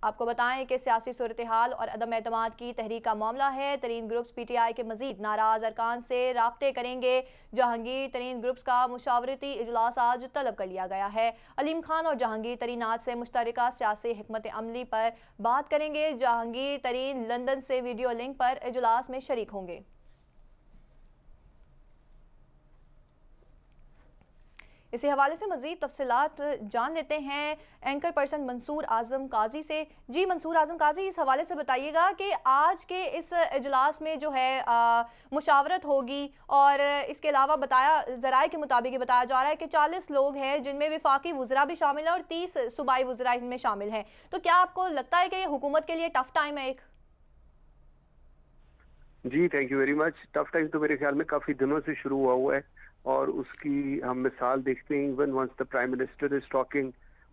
آپ کو بتائیں کہ سیاسی صورتحال اور عدم اعتماد کی تحریک کا معاملہ ہے۔ ترین گروپس پی ٹی آئی کے مزید ناراض ارکان سے رابطے کریں گے۔ جہانگیر ترین گروپس کا مشاورتی اجلاس آج طلب کر لیا گیا ہے۔ علیم خان اور جہانگیر ترین آج سے مشترکہ سیاسی حکمت عملی پر بات کریں گے۔ جہانگیر ترین لندن سے ویڈیو لنک پر اجلاس میں شریک ہوں گے۔ اسی حوالے سے مزید تفصیلات جان لیتے ہیں اینکر پرسن منصور اعظم قاضی سے۔ جی منصور اعظم قاضی، اس حوالے سے بتائیے گا کہ آج کے اس اجلاس میں جو ہے مشاورت ہوگی، اور اس کے علاوہ ذرائع کے مطابق یہ بتایا جا رہا ہے کہ 40 لوگ ہیں جن میں وفاقی وزراء بھی شامل ہیں اور 30 صوبائی وزراء ان میں شامل ہیں۔ تو کیا آپ کو لگتا ہے کہ یہ حکومت کے لیے ٹف ٹائم ہے ایک؟ جی thank you very much. Tough time تو میرے خیال میں کافی دنوں سے شروع ہوا ہے، اور اس کی ہم مثال دیکھتے ہیں even once the prime minister is talking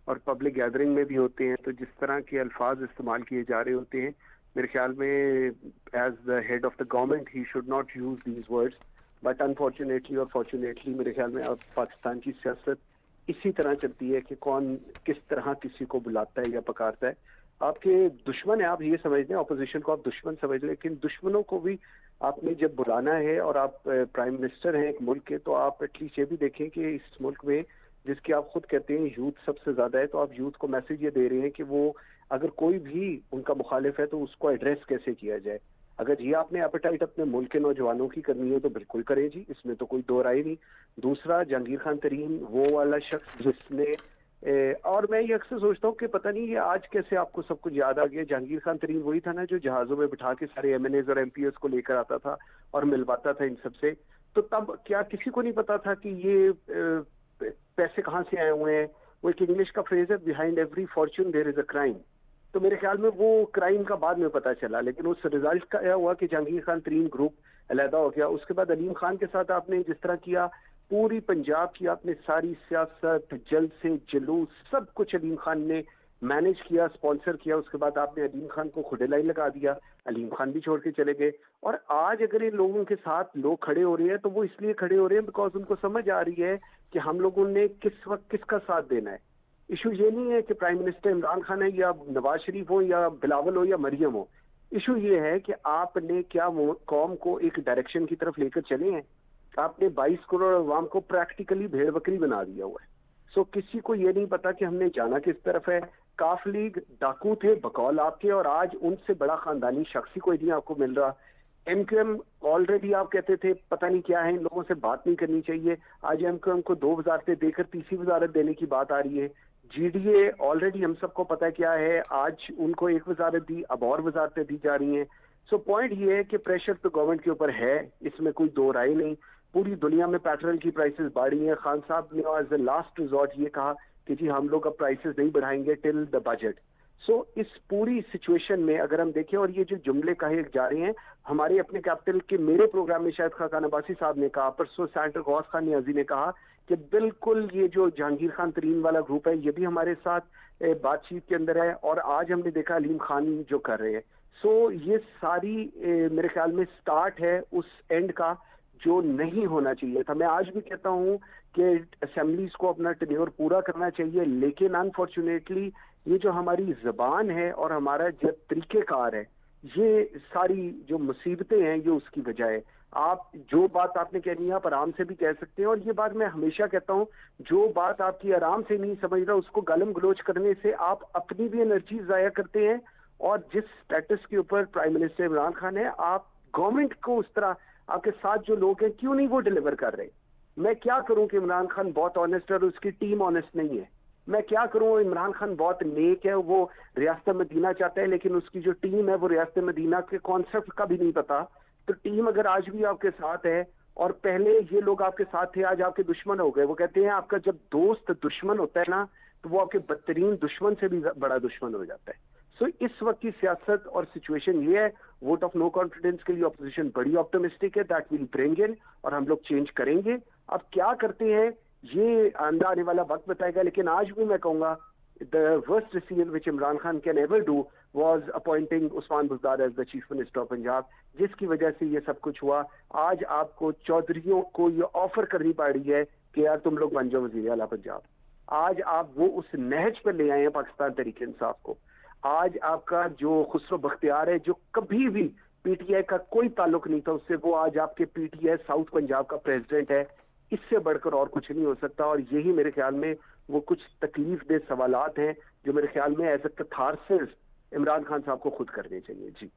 اور پبلک گیدرنگ میں بھی ہوتے ہیں تو جس طرح کے الفاظ استعمال کیے جا رہے ہوتے ہیں، میرے خیال میں as the head of the government he should not use these words, but unfortunately اور فارچونیٹلی میرے خیال میں اب پاکستان کی سیاست اسی طرح چلتی ہے کہ کون کس طرح کسی کو بلاتا ہے یا پکارتا ہے۔ آپ کے دشمن ہیں، آپ یہ سمجھ لیں، اپوزیشن کو آپ دشمن سمجھ لیں، لیکن دشمنوں کو بھی آپ نے جب بلانا ہے اور آپ پرائم منسٹر ہیں ایک ملک کے، تو آپ ایٹ لیسٹ یہ بھی دیکھیں کہ اس ملک میں جس کی آپ خود کہتے ہیں یوتھ سب سے زیادہ ہے، تو آپ یوتھ کو میسج یہ دے رہے ہیں کہ وہ اگر کوئی بھی ان کا مخالف ہے تو اس کو ایڈریس کیسے کیا جائے۔ اگر یہ آپ نے ایپیٹائٹ اپنے ملک کے نوجوانوں کی کرنی ہے تو بالکل کریں جی، اس میں تو کوئی دو رائے نہیں۔ دوسرا، جہانگیر خان ترین وہ والا شخص جس نے اور میں یہ اکثر سوچتا ہوں کہ پتہ نہیں یہ آج کیسے آپ کو سب کچھ یاد آ گیا۔ جہانگیر خان ترین وہی تھا نا جو جہازوں میں بٹھا کے سارے ایم این ایز اور ایم پی ایس کو لے کر آتا تھا اور ملواتا تھا ان سب سے۔ تو تب کیا کسی کو نہیں پتا تھا کہ یہ پیسے کہاں سے آئے ہوئے ہیں؟ وہ ایک انگلش کا فریز ہے، behind every fortune there is a crime. تو میرے خیال میں وہ کرائم کا بعد میں پتا چلا، لیکن اس رزلٹ کا کیا ہوا کہ جہانگیر خان ترین گروپ علیحدہ ہو گیا۔ اس کے بعد علیم خان کے ساتھ آپ نے جس طرح کیا، پوری پنجاب کی آپ نے ساری سیاست، جلد سے جلوس، سب کچھ علیم خان نے مینج کیا، اسپانسر کیا۔ اس کے بعد آپ نے علیم خان کو کھڑے لائی لگا دیا، علیم خان بھی چھوڑ کے چلے گئے۔ اور آج اگر ان لوگوں کے ساتھ لوگ کھڑے ہو رہے ہیں تو وہ اس لیے کھڑے ہو رہے ہیں بیکاز ان کو سمجھ آ رہی ہے کہ ہم لوگوں نے کس وقت کس کا ساتھ دینا ہے۔ ایشو یہ نہیں ہے کہ پرائم منسٹر عمران خان ہے یا نواز شریف ہو یا بلاول ہو یا مریم ہو، ایشو یہ ہے کہ آپ نے کیا قوم کو ایک ڈائریکشن کی طرف لے کر چلے ہیں۔ آپ نے 22 کروڑ عوام کو پریکٹیکلی بھیڑ بکری بنا دیا ہوا ہے۔ سو کسی کو یہ نہیں پتا کہ ہم نے جانا کس طرف ہے۔ کاف لیگ ڈاکو تھے بقول آپ کے، اور آج ان سے بڑا خاندانی شخص ہی کوئی نہیں آپ کو مل رہا۔ ایم کیو ایم آلریڈی آپ کہتے تھے پتہ نہیں کیا ہے، ان لوگوں سے بات نہیں کرنی چاہیے، آج ایم کیو ایم کو 2 وزارتیں دے کر تیسری وزارت دینے کی بات آ رہی ہے۔ جی ڈی اے آلریڈی ہم سب کو پتہ کیا ہے، آج ان کو 1 وزارت دی، اب اور وزارتیں دی جا رہی ہیں۔ سو پوائنٹ یہ ہے کہ پریشر تو گورنمنٹ کے اوپر ہے، اس میں کوئی دو رائے نہیں۔ پوری دنیا میں پیٹرول کی پرائسز بڑھی ہیں۔ خان صاحب نے ایز اے لاسٹ ریزورٹ یہ کہا کہ جی ہم لوگ اب پرائسز نہیں بڑھائیں گے ٹل دا بجٹ۔ سو اس پوری سچویشن میں اگر ہم دیکھیں، اور یہ جو جملے کہے جا رہے ہیں ہمارے اپنے کیپٹل کے میرے پروگرام میں شاید خاقان عباسی صاحب نے کہا، پرسوں سینیٹر غوث خان نیازی نے کہا کہ بالکل یہ جو جہانگیر خان ترین والا گروپ ہے یہ بھی ہمارے ساتھ بات چیت کے اندر ہے، اور آج ہم نے دیکھا علیم خان جو کر رہے ہیں۔ سو یہ ساری میرے خیال میں سٹارٹ ہے اس اینڈ کا جو نہیں ہونا چاہیے تھا۔ میں آج بھی کہتا ہوں کہ اسمبلیز کو اپنا ٹینیور پورا کرنا چاہیے، لیکن انفارچونیٹلی یہ جو ہماری زبان ہے اور ہمارا جو طریقہ کار ہے، یہ ساری جو مصیبتیں ہیں یہ اس کی وجہ ہے۔ آپ جو بات آپ نے کہنی ہے آپ آرام سے بھی کہہ سکتے ہیں، اور یہ بات میں ہمیشہ کہتا ہوں، جو بات آپ کی آرام سے نہیں سمجھ رہا اس کو گالم گلوچ کرنے سے آپ اپنی بھی انرجی ضائع کرتے ہیں، اور جس سٹیٹس کے اوپر پرائم منسٹر عمران خان ہے، آپ گورنمنٹ کو اس طرح آپ کے ساتھ جو لوگ ہیں کیوں نہیں وہ ڈیلیور کر رہے؟ میں کیا کروں کہ عمران خان بہت آنےسٹ ہے اور اس کی ٹیم آنےسٹ نہیں ہے؟ میں کیا کروں، عمران خان بہت نیک ہے، وہ ریاست مدینہ چاہتا ہے، لیکن اس کی جو ٹیم ہے وہ ریاست مدینہ کے کانسیپٹ کا بھی نہیں پتا۔ تو ٹیم اگر آج بھی آپ کے ساتھ ہے، اور پہلے یہ لوگ آپ کے ساتھ تھے، آج آپ کے دشمن ہو گئے۔ وہ کہتے ہیں آپ کا جب دوست دشمن ہوتا ہے نا تو وہ آپ کے بدترین دشمن سے بھی بڑا دشمن ہو جاتا ہے۔ سو اس وقت کی سیاست اور سچویشن یہ ہے، ووٹ آف نو کانفیڈنس کے لیے اپوزیشن بڑی آپٹمسٹک ہے، دیٹ ول برنگ ان، اور ہم لوگ چینج کریں گے۔ اب کیا کرتے ہیں یہ آنے والا وقت بتائے گا، لیکن آج بھی میں کہوں گا the worst decision which Imran Khan can ever do was appointing Usman Buzdar as the Chief Minister of Punjab، جس کی وجہ سے یہ سب کچھ ہوا۔ آج آپ کو چودھریوں کو یہ آفر کرنی پڑ رہی ہے کہ یار تم لوگ بن جاؤ وزیر اعلیٰ پنجاب۔ آج آپ وہ اس نہج پر لے آئے ہیں پاکستان تحریک انصاف کو۔ آج آپ کا جو خسرو بختیار ہے جو کبھی بھی پی ٹی آئی کا کوئی تعلق نہیں تھا اس سے، وہ آج آپ کے P T I south Punjab کا پریزیڈنٹ ہے. اس سے بڑھ کر اور کچھ نہیں ہو سکتا. اور یہی میرے خیال میں وہ کچھ تکلیف دہ سوالات ہیں جو میرے خیال میں as a catharsis Imran Khan صاحب کو خود کرنے چاہیے. جی